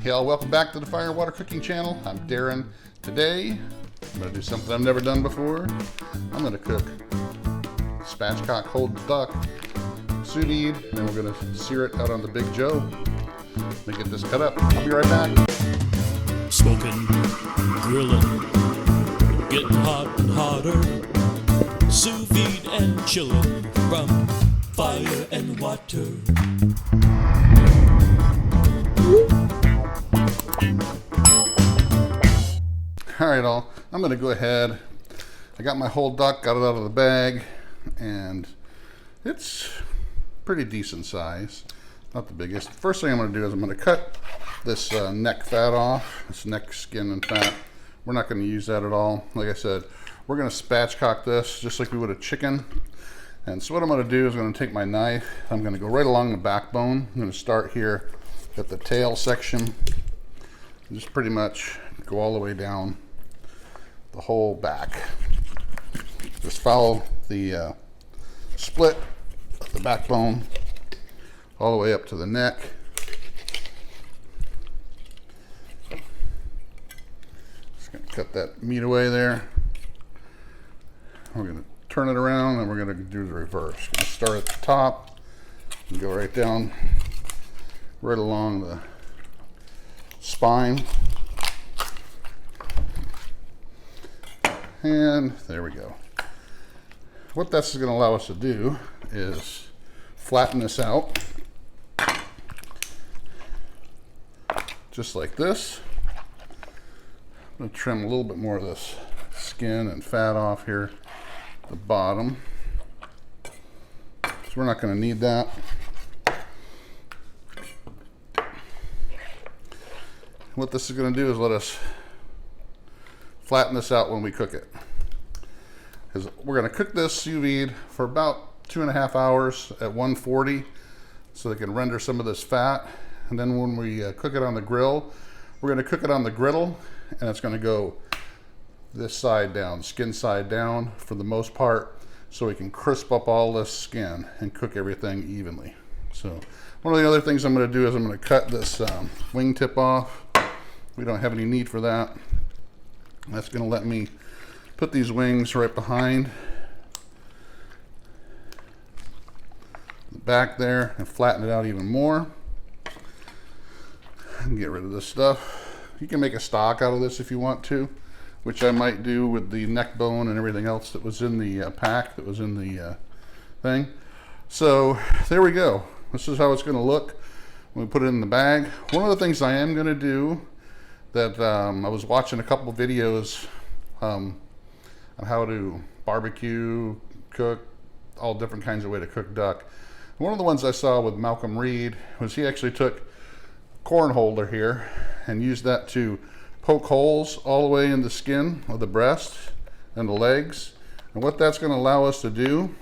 Hey all, welcome back to the Fire and Water Cooking Channel. I'm Darren. Today, I'm going to do something I've never done before. I'm going to cook spatchcock whole duck, sous vide, and then we're going to sear it out on the Big Joe. Let me get this cut up. I'll be right back. Smoking, grilling, getting hot and hotter, sous vide and chilling from fire and water. Alright all, I'm going to go ahead. I got my whole duck, got it out of the bag, and it's pretty decent size. Not the biggest. First thing I'm going to do is I'm going to cut this neck fat off, this neck skin and fat. We're not going to use that at all. Like I said, we're going to spatchcock this just like we would a chicken. And so what I'm going to do is I'm going to take my knife, I'm going to go right along the backbone. I'm going to start here at the tail section and just pretty much go all the way down the whole back. Just follow the split of the backbone all the way up to the neck. Just gonna cut that meat away there. We're gonna turn it around and we're gonna do the reverse. We're gonna start at the top and go right down, right along the spine. And there we go. What this is going to allow us to do is flatten this out just like this. I'm going to trim a little bit more of this skin and fat off here at the bottom. So we're not going to need that. What this is going to do is let us flatten this out when we cook it. Because we're going to cook this sous vide for about 2.5 hours at 140 so they can render some of this fat. And then when we cook it on the grill, we're going to cook it on the griddle, and it's going to go this side down, skin side down for the most part, so we can crisp up all this skin and cook everything evenly. So one of the other things I'm going to do is I'm going to cut this wing tip off. We don't have any need for that. That's going to let me put these wings right behind the back there and flatten it out even more. And get rid of this stuff. You can make a stock out of this if you want to, which I might do with the neck bone and everything else that was in the pack, that was in the thing. So there we go. This is how it's going to look when we put it in the bag. One of the things I am going to do that I was watching a couple videos on how to barbecue, cook, all different kinds of way to cook duck. One of the ones I saw with Malcolm Reed was he actually took a corn holder here and used that to poke holes all the way in the skin of the breast and the legs. And what that's going to allow us to do,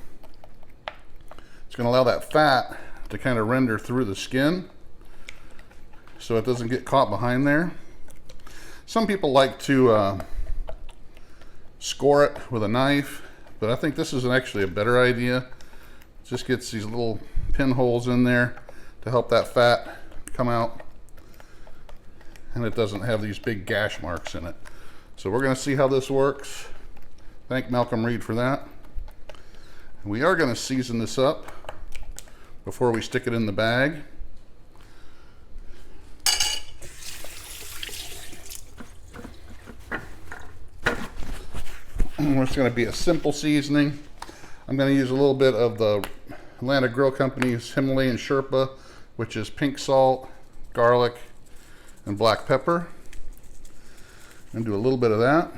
it's going to allow that fat to kind of render through the skin so it doesn't get caught behind there. Some people like to score it with a knife, but I think this is actually a better idea. It just gets these little pinholes in there to help that fat come out, and it doesn't have these big gash marks in it. So we're going to see how this works. Thank Malcolm Reed for that. And we are going to season this up before we stick it in the bag. It's going to be a simple seasoning. I'm going to use a little bit of the Atlanta Grill Company's Himalayan Sherpa, which is pink salt, garlic, and black pepper. And do a little bit of that.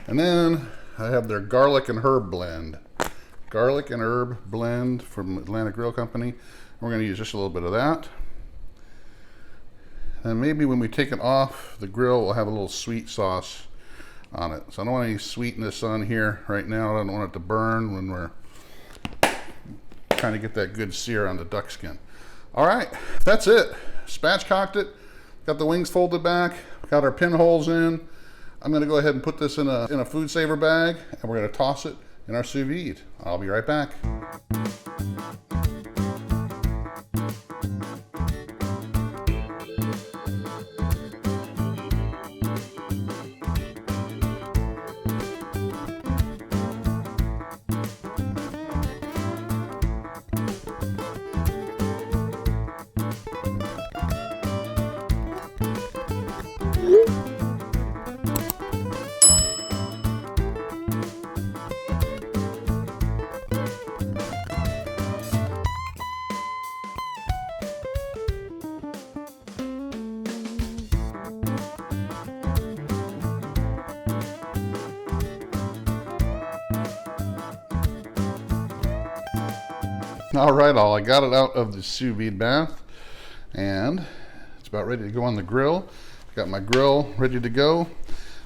And then I have their garlic and herb blend. Garlic and herb blend from Atlanta Grill Company. We're going to use just a little bit of that. And maybe when we take it off the grill, we'll have a little sweet sauce on it. So I don't want any sweetness on here right now. I don't want it to burn when we're trying to get that good sear on the duck skin. All right, that's it. Spatchcocked it. Got the wings folded back. Got our pinholes in. I'm going to go ahead and put this in a food saver bag, and we're going to toss it in our sous vide. I'll be right back. All right, I got it out of the sous vide bath, and it's about ready to go on the grill. Got my grill ready to go.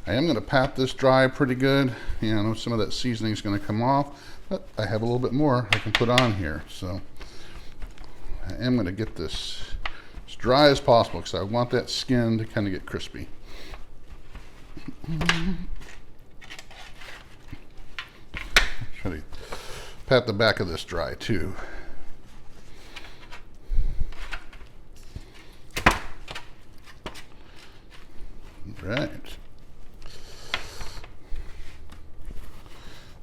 I am going to pat this dry pretty good. You know, some of that seasoning is going to come off, but I have a little bit more I can put on here. So I am going to get this as dry as possible because I want that skin to kind of get crispy. Try to pat the back of this dry too. Right. I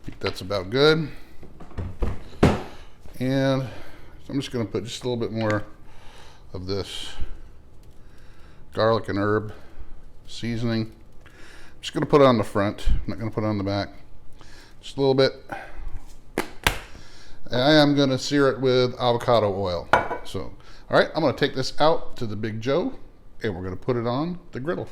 think that's about good. And so I'm just going to put just a little bit more of this garlic and herb seasoning. I'm just going to put it on the front. I'm not going to put it on the back. Just a little bit. And I am going to sear it with avocado oil. So, all right, I'm going to take this out to the Big Joe, and we're going to put it on the griddle.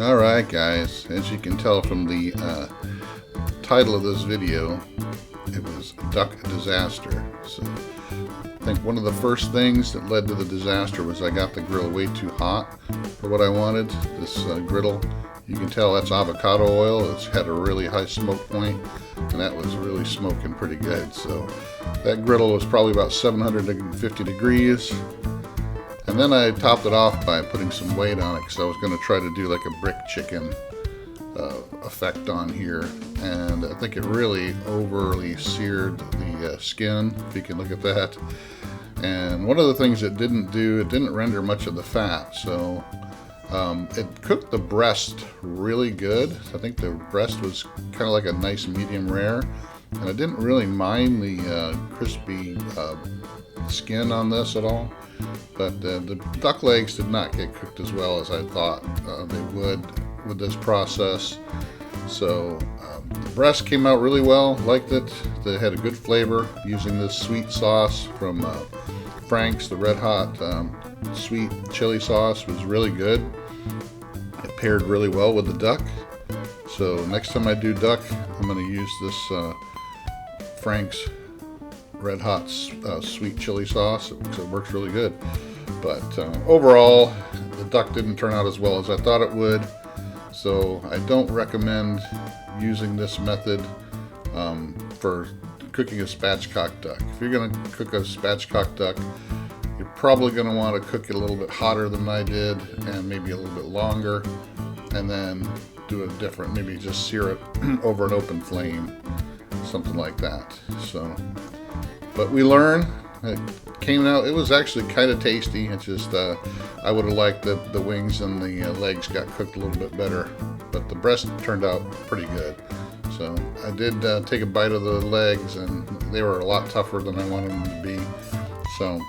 All right, guys, as you can tell from the title of this video, it was Duck Disaster. So I think one of the first things that led to the disaster was I got the grill way too hot for what I wanted. This griddle, you can tell that's avocado oil. It's had a really high smoke point, and that was really smoking pretty good. So that griddle was probably about 750 degrees. And then I topped it off by putting some weight on it because I was going to try to do like a brick chicken effect on here. And I think it really overly seared the skin, if you can look at that. And one of the things it didn't do, it didn't render much of the fat. So it cooked the breast really good. I think the breast was kind of like a nice medium rare. And I didn't really mind the crispy skin on this at all. But the duck legs did not get cooked as well as I thought they would with this process. So the breast came out really well, liked it. They had a good flavor using this sweet sauce from Frank's. The red hot sweet chili sauce was really good. It paired really well with the duck. So next time I do duck, I'm going to use this Frank's red hot sweet chili sauce because it works really good. But overall, the duck didn't turn out as well as I thought it would. So I don't recommend using this method for cooking a spatchcock duck. If you're going to cook a spatchcock duck, you're probably going to want to cook it a little bit hotter than I did and maybe a little bit longer, and then do it different. Maybe just sear it over an open flame, something like that. So, but we learn. It came out, it was actually kind of tasty. It's just, I would have liked the wings and the legs got cooked a little bit better, but the breast turned out pretty good. So I did take a bite of the legs, and they were a lot tougher than I wanted them to be. So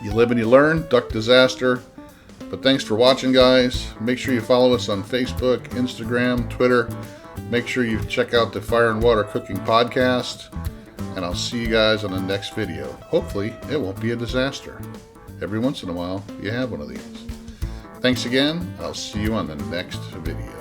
you live and you learn, duck disaster. But thanks for watching, guys. Make sure you follow us on Facebook, Instagram, Twitter. Make sure you check out the Fire and Water Cooking Podcast. And I'll see you guys on the next video. Hopefully, it won't be a disaster. Every once in a while, you have one of these. Thanks again. I'll see you on the next video.